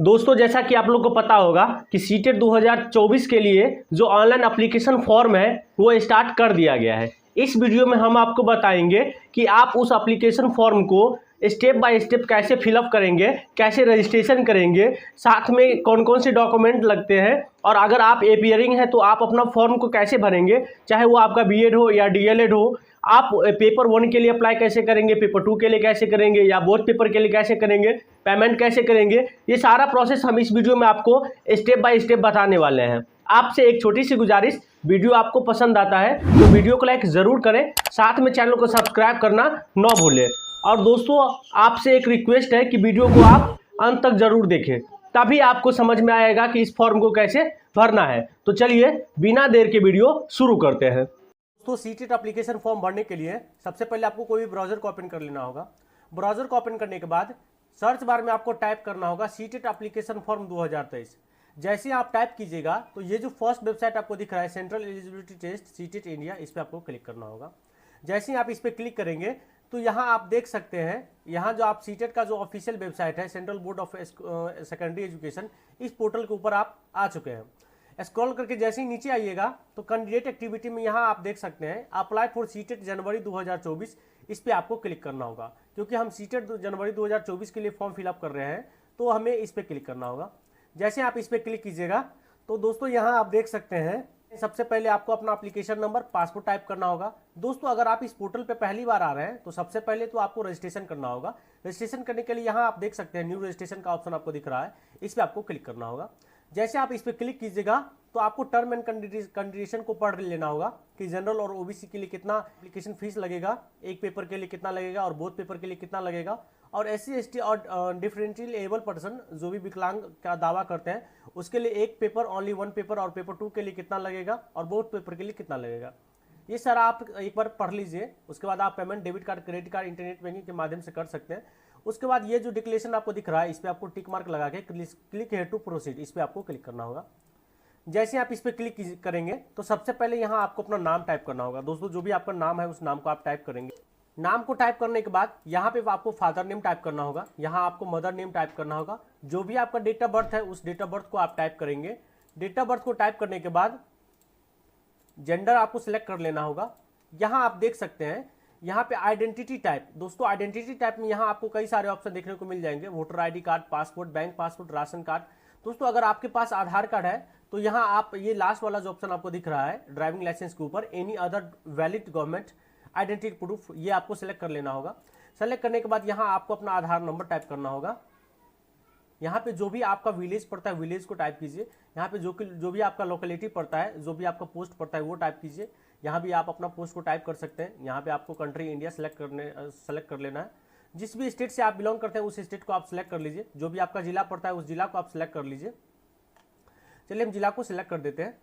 दोस्तों जैसा कि आप लोग को पता होगा कि सीटेट 2024 के लिए जो ऑनलाइन एप्लीकेशन फॉर्म है वो स्टार्ट कर दिया गया है। इस वीडियो में हम आपको बताएंगे कि आप उस एप्लीकेशन फॉर्म को स्टेप बाय स्टेप कैसे फिलअप करेंगे, कैसे रजिस्ट्रेशन करेंगे, साथ में कौन कौन से डॉक्यूमेंट लगते हैं, और अगर आप एपियरिंग है तो आप अपना फॉर्म को कैसे भरेंगे, चाहे वो आपका बीएड हो या डीएलएड हो। आप पेपर 1 के लिए अप्लाई कैसे करेंगे, पेपर 2 के लिए कैसे करेंगे, या बोथ पेपर के लिए कैसे करेंगे, पेमेंट कैसे करेंगे, ये सारा प्रोसेस हम इस वीडियो में आपको स्टेप बाय स्टेप बताने वाले हैं। आपसे एक छोटी सी गुजारिश, वीडियो आपको पसंद आता है तो वीडियो को लाइक ज़रूर करें, साथ में चैनल को सब्सक्राइब करना ना भूलें। और दोस्तों आपसे एक रिक्वेस्ट है कि वीडियो को आप अंत तक ज़रूर देखें, तभी आपको समझ में आएगा कि इस फॉर्म को कैसे भरना है। तो चलिए बिना देर के वीडियो शुरू करते हैं। दोस्तों सीटेट एप्लीकेशन फॉर्म भरने के लिए सबसे पहले आपको कोई भी ब्राउजर को ओपन कर लेना होगा। ब्राउजर को ओपन करने के बाद सर्च बार में आपको टाइप करना होगा सीटेट एप्लीकेशन फॉर्म 2023। जैसे ही आप टाइप कीजिएगा तो ये जो फर्स्ट वेबसाइट आपको दिख रहा है central eligibility test CTET India, इस पर आपको क्लिक करना होगा। जैसे ही आप इस पर क्लिक करेंगे तो यहाँ आप देख सकते हैं, यहाँ जो आप सीटेट का जो ऑफिशियल वेबसाइट है central board of secondary education, इस पोर्टल के ऊपर आप आ चुके हैं। स्क्रॉल करके जैसे ही नीचे आइएगा तो कैंडिडेट एक्टिविटी में यहाँ आप देख सकते हैं अप्लाई फॉर सीटेट जनवरी 2024, इस पर आपको क्लिक करना होगा। क्योंकि हम सीटेट जनवरी 2024 के लिए फॉर्म फिलअप कर रहे हैं तो हमें इस पर क्लिक करना होगा। जैसे आप इस पर क्लिक कीजिएगा तो दोस्तों यहाँ आप देख सकते हैं सबसे पहले आपको अपना एप्लीकेशन नंबर, पासपोर्ट टाइप करना होगा। दोस्तों अगर आप इस पोर्टल पे पहली बार आ रहे हैं तो सबसे पहले तो आपको रजिस्ट्रेशन करना होगा। रजिस्ट्रेशन करने के लिए यहाँ आप देख सकते हैं न्यू रजिस्ट्रेशन का ऑप्शन आपको दिख रहा है, इस पर आपको क्लिक करना होगा। जैसे आप इस पर क्लिक कीजिएगा तो आपको टर्म एंड कंडीशन को पढ़ लेना होगा कि जनरल और ओबीसी के लिए कितना एप्लीकेशन फीस लगेगा, एक पेपर के लिए कितना लगेगा और बोथ पेपर के लिए कितना लगेगा, और SC ST और डिफरेंशियल एबल पर्सन जो भी विकलांग का दावा करते हैं उसके लिए एक पेपर, ओनली 1 पेपर, और पेपर 2 के लिए कितना लगेगा और बोथ पेपर के लिए कितना लगेगा। ये सारा आप एक बार पढ़ लीजिए। उसके बाद आप payment debit card, credit card, internet banking के माध्यम से कर सकते हैं। उसके बाद ये जो डिक्लेरेशन आपको दिख रहा है इस पर आपको टिक मार्क लगा के क्लिक हेयर टू प्रोसीड, इस पर आपको क्लिक करना होगा। जैसे आप इस पर क्लिक करेंगे तो सबसे पहले यहाँ आपको अपना नाम टाइप करना होगा। दोस्तों जो भी आपका नाम है उस नाम को आप टाइप करेंगे। नाम को टाइप करने के बाद यहाँ पे आपको फादर नेम टाइप करना होगा, यहाँ आपको मदर नेम टाइप करना होगा। जो भी आपका डेट ऑफ बर्थ है उस डेट ऑफ बर्थ को आप टाइप करेंगे। डेट ऑफ बर्थ को टाइप करने के बाद जेंडर आपको सिलेक्ट कर लेना होगा। यहाँ आप देख सकते हैं यहाँ पे आइडेंटिटी टाइप। दोस्तों आइडेंटिटी टाइप में यहाँ आपको कई सारे ऑप्शन देखने को मिल जाएंगे, voter ID card, passport, bank passport, ration card. दोस्तों अगर आपके पास आधार कार्ड है तो यहाँ आप ये लास्ट वाला जो ऑप्शन आपको दिख रहा है ड्राइविंग लाइसेंस के ऊपर any other valid government identity proof, ये आपको सिलेक्ट कर लेना होगा। सेलेक्ट करने के बाद यहाँ आपको अपना आधार नंबर टाइप करना होगा। यहाँ पे जो भी आपका विलेज पड़ता है विलेज को टाइप कीजिए। यहाँ पे जो भी आपका लोकेलिटी पड़ता है, जो भी आपका पोस्ट पड़ता है वो टाइप कीजिए। यहाँ भी आप अपना पोस्ट को टाइप कर सकते हैं। यहाँ पे आपको कंट्री इंडिया सेलेक्ट कर लेना है। जिस भी स्टेट से आप बिलोंग करते हैं उस स्टेट को आप सिलेक्ट कर लीजिए। जो भी आपका जिला पड़ता है उस जिला को आप सिलेक्ट कर लीजिए। चलिए हम जिला को सिलेक्ट कर देते हैं।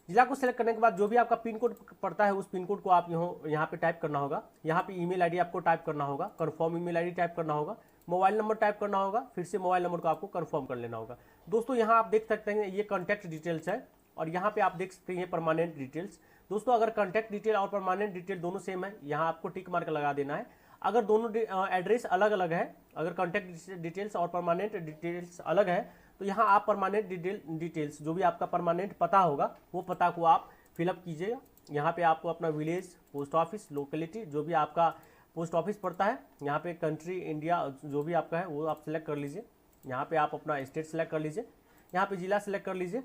जिला को सिलेक्ट करने के बाद जो भी आपका पिन कोड पड़ता है उस पिन कोड को आप यहाँ पे टाइप करना होगा। यहाँ पे ईमेल आईडी आपको टाइप करना होगा, कंफर्म ईमेल आईडी टाइप करना होगा, मोबाइल नंबर टाइप करना होगा, फिर से मोबाइल नंबर को आपको कंफर्म कर लेना होगा। दोस्तों यहाँ आप देख सकते हैं ये कॉन्टैक्ट डिटेल्स है और यहाँ पे आप देख सकते हैं परमानेंट डिटेल्स। दोस्तों अगर कॉन्टैक्ट डिटेल और परमानेंट डिटेल दोनों सेम है, यहाँ आपको टिक मार्क लगा देना है। अगर दोनों एड्रेस अलग अलग है, अगर कॉन्टैक्ट डिटेल्स और परमानेंट डिटेल्स अलग है तो यहाँ आप परमानेंट डिटेल्स जो भी आपका परमानेंट पता होगा वो पता को आप फिलअप कीजिएगा। यहाँ पे आपको अपना विलेज, पोस्ट ऑफिस, लोकेलिटी, जो भी आपका पोस्ट ऑफिस पड़ता है, यहाँ पे कंट्री इंडिया जो भी आपका है वो आप सिलेक्ट कर लीजिए। यहाँ पे आप अपना स्टेट सेलेक्ट कर लीजिए, यहाँ पे जिला सेलेक्ट कर लीजिए।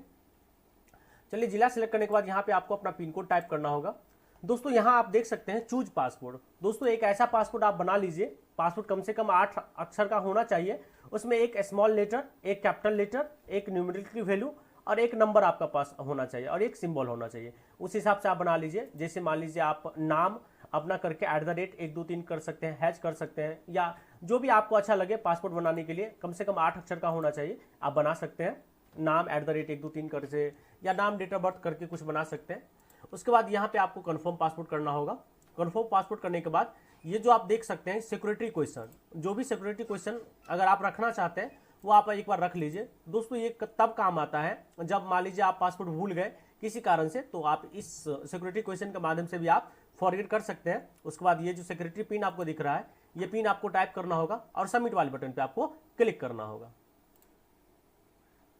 चलिए जिला सेलेक्ट करने के बाद यहाँ पे आपको अपना पिन कोड टाइप करना होगा। दोस्तों यहाँ आप देख सकते हैं चूज पासपोर्ट। दोस्तों एक ऐसा पासपोर्ट आप बना लीजिए, पासपोर्ट कम से कम 8 अक्षर का होना चाहिए। उसमें एक स्मॉल लेटर, एक कैपिटल लेटर, एक न्यूमेरिकल वैल्यू और एक नंबर आपका पास होना चाहिए और एक सिंबल होना चाहिए। उस हिसाब से आप बना लीजिए। जैसे मान लीजिए आप नाम अपना करके @123 कर सकते हैं, हैच कर सकते हैं, या जो भी आपको अच्छा लगे पासपोर्ट बनाने के लिए कम से कम 8 अक्षर का होना चाहिए, आप बना सकते हैं। नाम @123 करके या नाम डेट ऑफ बर्थ करके कुछ बना सकते हैं। उसके बाद यहाँ पे आपको कंफर्म पासपोर्ट करना होगा। कंफर्म पासपोर्ट करने के बाद ये जो आप देख सकते हैं सिक्योरिटी क्वेश्चन, जो भी सिक्योरिटी क्वेश्चन अगर आप रखना चाहते हैं वो आप एक बार रख लीजिए। दोस्तों ये तब काम आता है जब मान लीजिए आप पासपोर्ट भूल गए किसी कारण से, तो आप इस सिक्योरिटी क्वेश्चन के माध्यम से भी आप फॉरवर्ड कर सकते हैं। उसके बाद ये जो सिक्योरिटी पिन आपको दिख रहा है ये पिन आपको टाइप करना होगा और सबमिट वाले बटन पे आपको क्लिक करना होगा।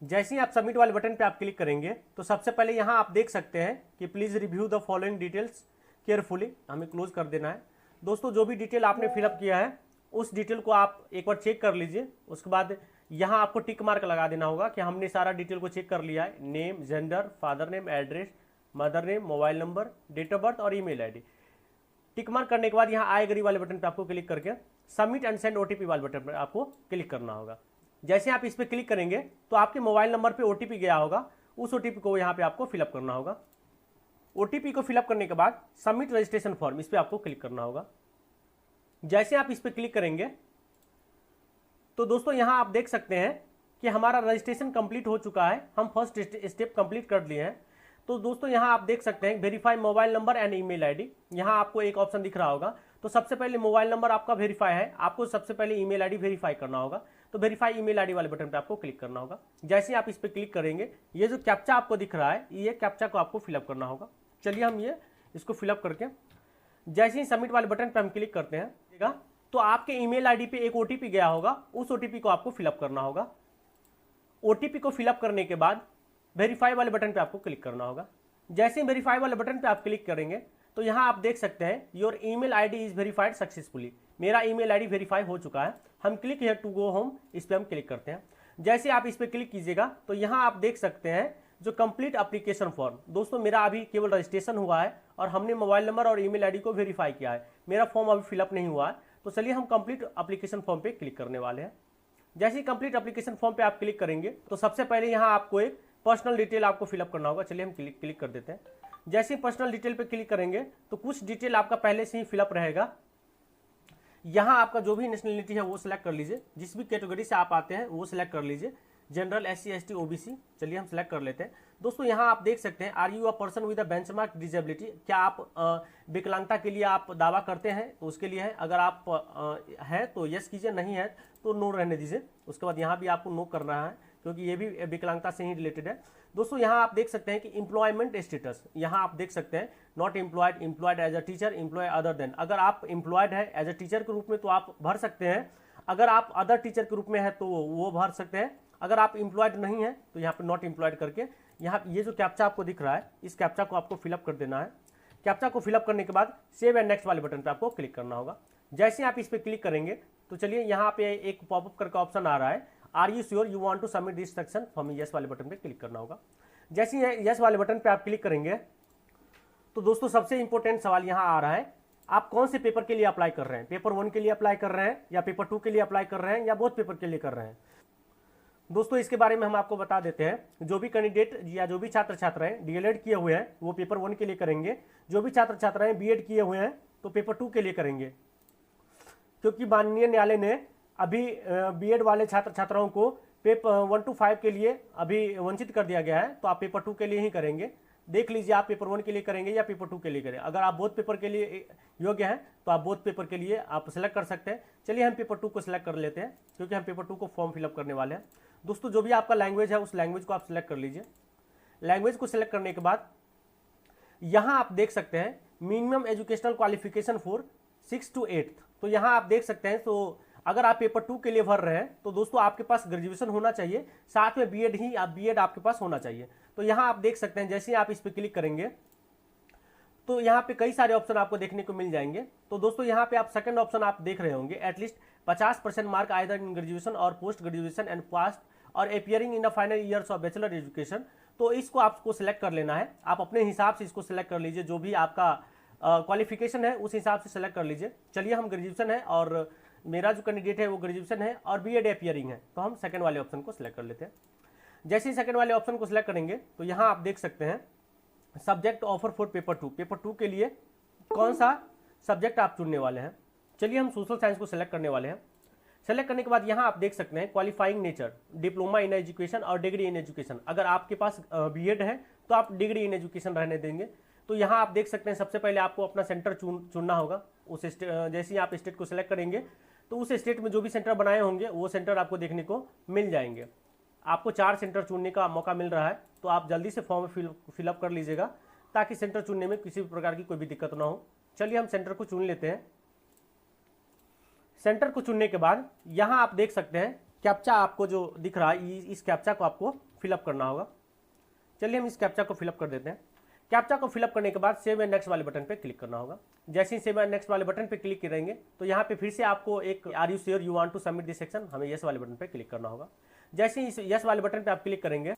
जैसे ही आप सबमिट वाले बटन पे आप क्लिक करेंगे तो सबसे पहले यहाँ आप देख सकते हैं कि please review the following details carefully, हमें क्लोज कर देना है। दोस्तों जो भी डिटेल आपने फिलअप किया है उस डिटेल को आप एक बार चेक कर लीजिए। उसके बाद यहाँ आपको टिक मार्क लगा देना होगा कि हमने सारा डिटेल को चेक कर लिया है। Name, gender, father name, address, mother name, mobile number, date of birth और ईमेल आईडी। टिक मार्क करने के बाद यहाँ आई एग्री वाले बटन पर आपको क्लिक करके सबमिट एंड सेंड ओटीपी वाले बटन पर आपको क्लिक करना होगा। जैसे आप इस पर क्लिक करेंगे तो आपके मोबाइल नंबर पे ओटीपी गया होगा, उस ओटीपी को यहाँ पे आपको फिलअप करना होगा। ओटीपी को फिलअप करने के बाद सबमिट रजिस्ट्रेशन फॉर्म, इस पर आपको क्लिक करना होगा। जैसे आप इस पर क्लिक करेंगे तो दोस्तों यहाँ आप देख सकते हैं कि हमारा रजिस्ट्रेशन कंप्लीट हो चुका है, हम फर्स्ट स्टेप कंप्लीट कर लिए हैं। तो दोस्तों यहाँ आप देख सकते हैं verify mobile number and email ID, यहाँ आपको एक ऑप्शन दिख रहा होगा। तो सबसे पहले मोबाइल नंबर आपका वेरीफाई है, आपको सबसे पहले ईमेल आईडी वेरीफाई करना होगा। तो वेरीफाई ईमेल आईडी वाले बटन पे आपको क्लिक करना होगा। जैसे ही आप इस पर क्लिक करेंगे ये जो कैप्चा आपको दिख रहा है, ये कैप्चा को आपको फिलअप करना होगा। चलिए हम इसको फिलअप करके जैसे ही सबमिट वाले बटन पे हम क्लिक करते हैं तो आपके ईमेल आईडी पे एक ओटीपी गया होगा, उस ओटीपी को आपको फिलअप करना होगा। ओटीपी को फिलअप करने के बाद वेरीफाई वाले बटन पे आपको क्लिक करना होगा। जैसे ही वेरीफाई वाले बटन पे आप क्लिक करेंगे तो यहाँ आप देख सकते हैं your email ID is verified successfully, मेरा ईमेल आईडी वेरीफाई हो चुका है। हम click here to go home, इस पर हम क्लिक करते हैं। जैसे आप इस पर क्लिक कीजिएगा तो यहाँ आप देख सकते हैं जो कंप्लीट एप्लीकेशन फॉर्म। दोस्तों मेरा अभी केवल रजिस्ट्रेशन हुआ है और हमने मोबाइल नंबर और ईमेल आईडी को वेरीफाई किया है, मेरा फॉर्म अभी फिलअप नहीं हुआ है। तो चलिए हम कंप्लीट एप्लीकेशन फॉर्म पे क्लिक करने वाले हैं। जैसे ही कंप्लीट एप्लीकेशन फॉर्म पे आप क्लिक करेंगे तो सबसे पहले यहाँ आपको एक पर्सनल डिटेल आपको फिलअप करना होगा। चलिए हम क्लिक कर देते हैं। जैसे ही पर्सनल डिटेल पे क्लिक करेंगे तो कुछ डिटेल आपका पहले से ही फिलअप रहेगा। यहाँ आपका जो भी नेशनलिटी है वो सिलेक्ट कर लीजिए, जिस भी कैटेगरी से आप आते हैं वो सिलेक्ट कर लीजिए, जनरल, SC, ST, OBC। चलिए हम सिलेक्ट कर लेते हैं। दोस्तों यहाँ आप देख सकते हैं are you a person with a benchmark disability, क्या आप विकलांगता के लिए आप दावा करते हैं, तो उसके लिए है। अगर आप है तो यस कीजिए, नहीं है तो नो रहने दीजिए। उसके बाद यहाँ भी आपको नो करना है क्योंकि ये भी विकलांगता से ही रिलेटेड है। दोस्तों यहाँ आप देख सकते हैं कि एम्प्लॉयमेंट स्टेटस, यहाँ आप देख सकते हैं not employed, employed as a teacher, employ other then. अगर आप एम्प्लॉयड है एज अ टीचर के रूप में तो आप भर सकते हैं, अगर आप अदर टीचर के रूप में है तो वो भर सकते हैं। अगर आप एम्प्लॉयड नहीं है तो यहाँ पे नॉट एम्प्लॉयड करके यहाँ ये जो कैप्चा आपको दिख रहा है इस कैप्चा को आपको फिलअप कर देना है। कैप्चा को फिलअप करने के बाद सेव एंड नेक्स्ट वाले बटन पे आपको क्लिक करना होगा। जैसे आप इस पर क्लिक करेंगे तो चलिए यहाँ पे एक पॉपअप करके ऑप्शन आ रहा है, are you sure you want to submit this section, तो हमें यस वाले बटन पे क्लिक करना होगा। जैसे ही यस वाले बटन पे आप क्लिक करेंगे तो दोस्तों सबसे इंपॉर्टेंट सवाल यहाँ आ रहा है, आप कौन से पेपर के लिए अप्लाई कर रहे हैं, पेपर 1 के लिए अप्लाई कर रहे हैं या पेपर 2 के लिए अप्लाई कर रहे हैं या बोथ पेपर के लिए कर रहे हैं। दोस्तों इसके बारे में हम आपको बता देते हैं, जो भी कैंडिडेट या जो भी छात्र छात्राएं डीएलएड किए हुए हैं वो पेपर 1 के लिए करेंगे, जो भी छात्र छात्राएं बीएड किए हुए हैं तो पेपर 2 के लिए करेंगे। क्योंकि माननीय न्यायालय ने अभी बीएड वाले छात्र छात्राओं को पेपर 1 to 5 के लिए अभी वंचित कर दिया गया है, तो आप पेपर 2 के लिए ही करेंगे। देख लीजिए आप पेपर 1 के लिए करेंगे या पेपर 2 के लिए करें। अगर आप बोथ पेपर के लिए योग्य हैं तो आप बोथ पेपर के लिए आप सेलेक्ट कर सकते हैं। चलिए हम पेपर 2 को सिलेक्ट कर लेते हैं क्योंकि हम पेपर 2 को फॉर्म फिलअप करने वाले हैं। दोस्तों जो भी आपका लैंग्वेज है उस लैंग्वेज को आप सिलेक्ट कर लीजिए। लैंग्वेज को सिलेक्ट करने के बाद यहाँ आप देख सकते हैं minimum educational qualification for 6 to 8। तो यहाँ आप देख सकते हैं, तो अगर आप पेपर 2 के लिए भर रहे हैं तो दोस्तों आपके पास ग्रेजुएशन होना चाहिए, साथ में बीएड ही आप बीएड आपके पास होना चाहिए। तो यहाँ आप देख सकते हैं जैसे ही आप इस पर क्लिक करेंगे तो यहाँ पे कई सारे ऑप्शन आपको देखने को मिल जाएंगे। तो दोस्तों यहाँ पे आप सेकंड ऑप्शन आप देख रहे होंगे, at least 50% mark either in graduation और पोस्ट ग्रेजुएशन एंड पास्ट और appearing in the final years of bachelor education. तो इसको आपको सिलेक्ट कर लेना है, आप अपने हिसाब से इसको सिलेक्ट कर लीजिए, जो भी आपका क्वालिफिकेशन है उस हिसाब से सेलेक्ट कर लीजिए। चलिए हम ग्रेजुएशन है और मेरा जो कैंडिडेट है वो ग्रेजुएशन है और बीएड अपियरिंग है, तो हम सेकंड वाले ऑप्शन को सिलेक्ट कर लेते हैं। जैसे ही सेकंड वाले ऑप्शन को सिलेक्ट करेंगे तो यहाँ आप देख सकते हैं subject offer for paper 2। Paper 2 के लिए कौन सा सब्जेक्ट आप चुनने वाले हैं। चलिए हम सोशल साइंस को सिलेक्ट करने वाले हैं। सेलेक्ट करने के बाद यहाँ आप देख सकते हैं qualifying nature, diploma in education और डिग्री इन एजुकेशन। अगर आपके पास बीएड है तो आप डिग्री इन एजुकेशन रहने देंगे। तो यहाँ आप देख सकते हैं सबसे पहले आपको अपना सेंटर चुनना होगा। उस जैसे ही आप स्टेट को सिलेक्ट करेंगे तो उस स्टेट में जो भी सेंटर बनाए होंगे वो सेंटर आपको देखने को मिल जाएंगे। आपको 4 सेंटर चुनने का मौका मिल रहा है, तो आप जल्दी से फॉर्म फिलअप कर लीजिएगा ताकि सेंटर चुनने में किसी भी प्रकार की कोई भी दिक्कत ना हो। चलिए हम सेंटर को चुन लेते हैं। सेंटर को चुनने के बाद यहाँ आप देख सकते हैं कैप्चा आपको जो दिख रहा है इस कैप्चा को आपको फिलअप करना होगा। चलिए हम इस कैप्चा को फिलअप कर देते हैं। कैप्चा को फिलअप करने के बाद सेव एंड नेक्स्ट वाले बटन पे क्लिक करना होगा। जैसे ही सेव एंड नेक्स्ट वाले बटन पे क्लिक करेंगे तो यहाँ पे फिर से आपको एक are you sure you want to submit this section, हमें यस वाले बटन पे क्लिक करना होगा। जैसे ही इस यस वाले बटन पे आप क्लिक करेंगे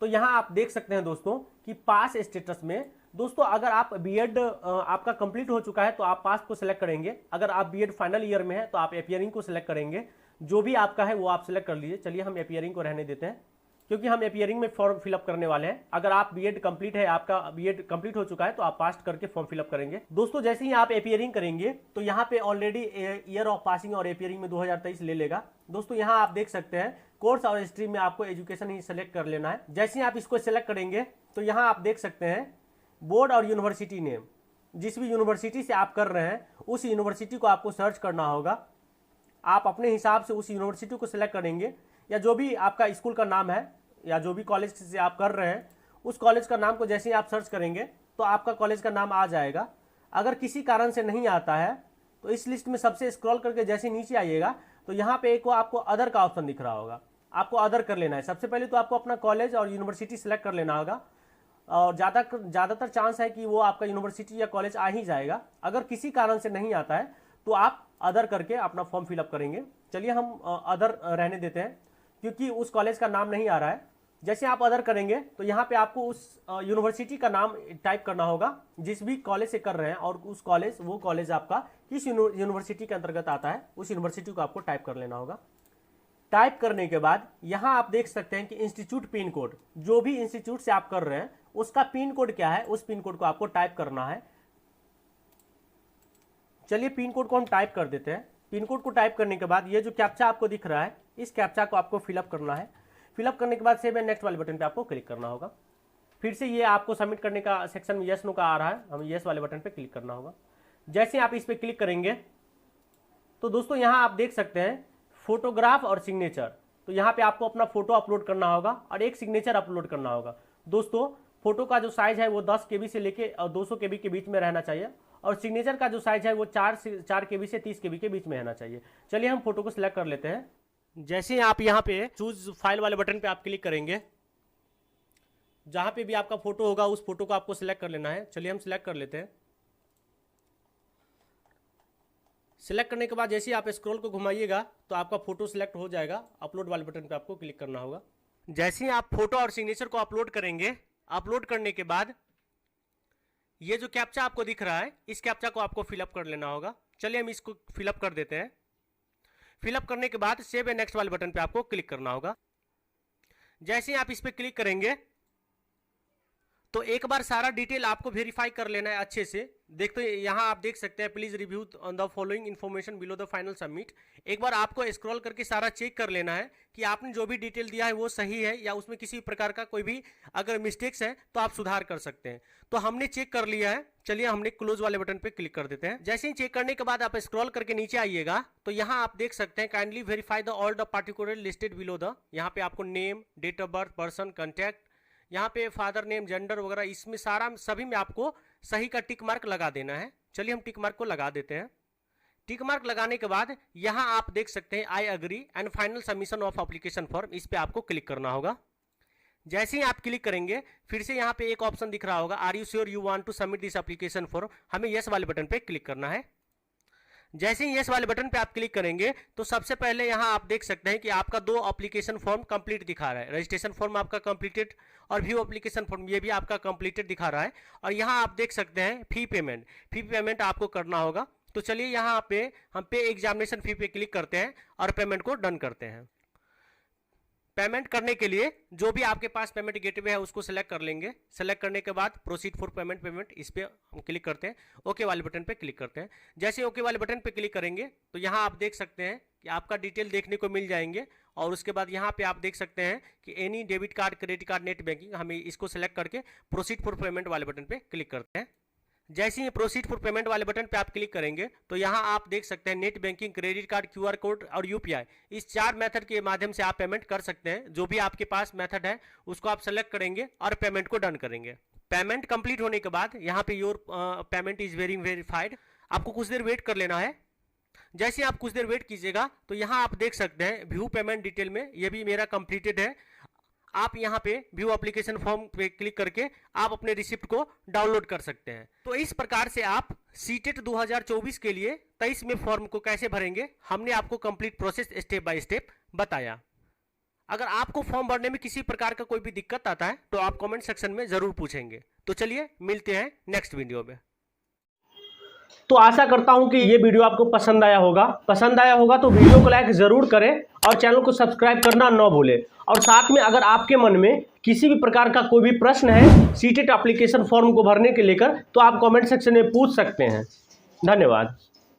तो यहाँ आप देख सकते हैं दोस्तों कि पास स्टेटस में दोस्तों अगर आप बीएड आपका कंप्लीट हो चुका है तो आप पास को सिलेक्ट करेंगे, अगर आप बीएड फाइनल ईयर में है तो आप अपीयरिंग को सिलेक्ट करेंगे, जो भी आपका है वो आप सिलेक्ट कर लीजिए। चलिए हम अपीयरिंग को रहने देते हैं क्योंकि हम अपीयरिंग में फॉर्म फिलअप करने वाले हैं। अगर आप बीएड कंप्लीट है, आपका बीएड कंप्लीट हो चुका है तो आप पास करके फॉर्म फिलअप करेंगे। दोस्तों जैसे ही आप अपीयरिंग करेंगे तो यहाँ पे ऑलरेडी ईयर ऑफ पासिंग और अपीयरिंग में 2023 ले लेगा। दोस्तों यहाँ आप देख सकते हैं कोर्स और स्ट्रीम में आपको एजुकेशन ही सिलेक्ट कर लेना है। जैसे ही आप इसको सिलेक्ट करेंगे तो यहाँ आप देख सकते हैं बोर्ड और यूनिवर्सिटी नेम, जिस भी यूनिवर्सिटी से आप कर रहे हैं उस यूनिवर्सिटी को आपको सर्च करना होगा। आप अपने हिसाब से उस यूनिवर्सिटी को सिलेक्ट करेंगे या जो भी आपका स्कूल का नाम है या जो भी कॉलेज से आप कर रहे हैं उस कॉलेज का नाम को जैसे ही आप सर्च करेंगे तो आपका कॉलेज का नाम आ जाएगा। अगर किसी कारण से नहीं आता है तो इस लिस्ट में सबसे स्क्रॉल करके जैसे नीचे आइएगा तो यहाँ पे एक आपको अदर का ऑप्शन दिख रहा होगा, आपको अदर कर लेना है। सबसे पहले तो आपको अपना कॉलेज और यूनिवर्सिटी सिलेक्ट कर लेना होगा और ज़्यादातर चांस है कि वो आपका यूनिवर्सिटी या कॉलेज आ ही जाएगा। अगर किसी कारण से नहीं आता है तो आप अदर करके अपना फॉर्म फिलअप करेंगे। चलिए हम अदर रहने देते हैं क्योंकि उस कॉलेज का नाम नहीं आ रहा है। जैसे आप अदर करेंगे तो यहाँ पे आपको उस यूनिवर्सिटी का नाम टाइप करना होगा जिस भी कॉलेज से कर रहे हैं और उस कॉलेज वो कॉलेज आपका किस यूनिवर्सिटी के अंतर्गत आता है उस यूनिवर्सिटी को आपको टाइप कर लेना होगा। टाइप करने के बाद यहाँ आप देख सकते हैं कि इंस्टीट्यूट पिन कोड, जो भी इंस्टीट्यूट से आप कर रहे हैं उसका पिन कोड क्या है उस पिन कोड को आपको टाइप करना है। चलिए पिन कोड को हम टाइप कर देते हैं। पिन कोड को टाइप करने के बाद ये जो कैप्चा आपको दिख रहा है इस कैप्चा को आपको फिलअप करना है। फिलअप करने के बाद सेव एंड नेक्स्ट वाले बटन पे आपको क्लिक करना होगा। फिर से ये आपको सबमिट करने का सेक्शन में यस नो का आ रहा है, हमें यस वाले बटन पे क्लिक करना होगा। जैसे आप इस पे क्लिक करेंगे तो दोस्तों यहाँ आप देख सकते हैं फोटोग्राफ और सिग्नेचर, तो यहाँ पे आपको अपना फोटो अपलोड करना होगा और एक सिग्नेचर अपलोड करना होगा। दोस्तों फोटो का जो साइज है वो 10 KB से लेके 200 KB के बीच में रहना चाहिए और सिग्नेचर का जो साइज है वो 4 KB से 30 KB के बीच में रहना चाहिए। चलिए हम फोटो को सिलेक्ट कर लेते हैं। जैसे आप यहाँ पे चूज फाइल वाले बटन पे आप क्लिक करेंगे, जहाँ पे भी आपका फोटो होगा उस फोटो को आपको सिलेक्ट कर लेना है। चलिए हम सिलेक्ट कर लेते हैं। सिलेक्ट करने के बाद जैसे ही आप स्क्रॉल को घुमाइएगा तो आपका फोटो सिलेक्ट हो जाएगा। अपलोड वाले बटन पे आपको क्लिक करना होगा। जैसे ही आप फोटो और सिग्नेचर को अपलोड करेंगे, अपलोड करने के बाद ये जो कैप्चा आपको दिख रहा है इस कैप्चा को आपको फिलअप कर लेना होगा। चलिए हम इसको फिलअप कर देते हैं। फिलअप करने के बाद सेव एंड नेक्स्ट वाले बटन पे आपको क्लिक करना होगा। जैसे ही आप इस पे क्लिक करेंगे तो एक बार सारा डिटेल आपको वेरीफाई कर लेना है अच्छे से। देखते यहाँ आप देख सकते हैं please review on the following information below the final submit. एक बार आपको स्क्रॉल करके सारा चेक कर लेना है कि आपने जो भी डिटेल दिया है वो सही है या उसमें किसी प्रकार का कोई भी अगर मिस्टेक्स है तो आप सुधार कर सकते हैं। तो हमने चेक कर लिया है। चलिए हमने क्लोज वाले बटन पे क्लिक कर देते हैं। जैसे ही चेक करने के बाद आप स्क्रॉल करके नीचे आइएगा तो यहाँ आप देख सकते हैं kindly verify the all the particular listed below the. यहाँ पे आपको name, date of birth, person, contact, यहाँ पे फादर नेम, जेंडर वगैरह इसमें सभी में आपको सही का टिक मार्क लगा देना है। चलिए हम टिक मार्क को लगा देते हैं। टिक मार्क लगाने के बाद यहाँ आप देख सकते हैं I agree and final submission of application form, इस पे आपको क्लिक करना होगा। जैसे ही आप क्लिक करेंगे फिर से यहाँ पे एक ऑप्शन दिख रहा होगा are you sure you want to submit this application form, हमें यस वाले बटन पे क्लिक करना है। जैसे ही यस वाले बटन पे आप क्लिक करेंगे तो सबसे पहले यहाँ आप देख सकते हैं कि आपका 2 एप्लीकेशन फॉर्म कंप्लीट दिखा रहा है। रजिस्ट्रेशन फॉर्म आपका कंप्लीटेड और व्यू एप्लीकेशन फॉर्म ये भी आपका कंप्लीटेड दिखा रहा है। और यहाँ आप देख सकते हैं फी पेमेंट आपको करना होगा। तो चलिए यहाँ पे हम पे एग्जामिनेशन फी पे क्लिक करते हैं और पेमेंट को डन करते हैं। पेमेंट करने के लिए जो भी आपके पास पेमेंट गेटवे है उसको सेलेक्ट कर लेंगे। सेलेक्ट करने के बाद प्रोसीड फॉर पेमेंट इस पे हम क्लिक करते हैं। ओके वाले बटन पे क्लिक करते हैं। जैसे ओके वाले बटन पे क्लिक करेंगे तो यहाँ आप देख सकते हैं कि आपका डिटेल देखने को मिल जाएंगे। और उसके बाद यहाँ पे आप देख सकते हैं कि any debit card, credit card, net banking, हमें इसको सेलेक्ट करके प्रोसीड फॉर पेमेंट वाले बटन पे क्लिक करते हैं। जैसे ही प्रोसीड फॉर पेमेंट वाले बटन पे आप क्लिक करेंगे तो यहाँ आप देख सकते हैं net banking, credit card, QR code और UPI, इस 4 मेथड के माध्यम से आप पेमेंट कर सकते हैं। जो भी आपके पास मेथड है उसको आप सेलेक्ट करेंगे और पेमेंट को डन करेंगे। पेमेंट कंप्लीट होने के बाद यहाँ पे योर पेमेंट इज वेरीफाइड, आपको कुछ देर वेट कर लेना है। जैसे आप कुछ देर वेट कीजिएगा तो यहाँ आप देख सकते हैं व्यू पेमेंट डिटेल में ये भी मेरा कंप्लीटेड है। आप यहाँ पे व्यू एप्लीकेशन फॉर्म पे क्लिक करके आप अपने रिसिप्ट को डाउनलोड कर सकते हैं। तो इस प्रकार से आप सीटेट 2024 के लिए 23 में फॉर्म को कैसे भरेंगे हमने आपको complete process step by step बताया। अगर आपको फॉर्म भरने में किसी प्रकार का कोई भी दिक्कत आता है तो आप कमेंट सेक्शन में जरूर पूछेंगे। तो चलिए मिलते हैं नेक्स्ट वीडियो में। तो आशा करता हूं कि ये वीडियो आपको पसंद आया होगा तो वीडियो को लाइक जरूर करें और चैनल को सब्सक्राइब करना न भूलें। और साथ में अगर आपके मन में किसी भी प्रकार का कोई भी प्रश्न है सीटेट एप्लीकेशन फॉर्म को भरने के लेकर तो आप कमेंट सेक्शन में पूछ सकते हैं। धन्यवाद।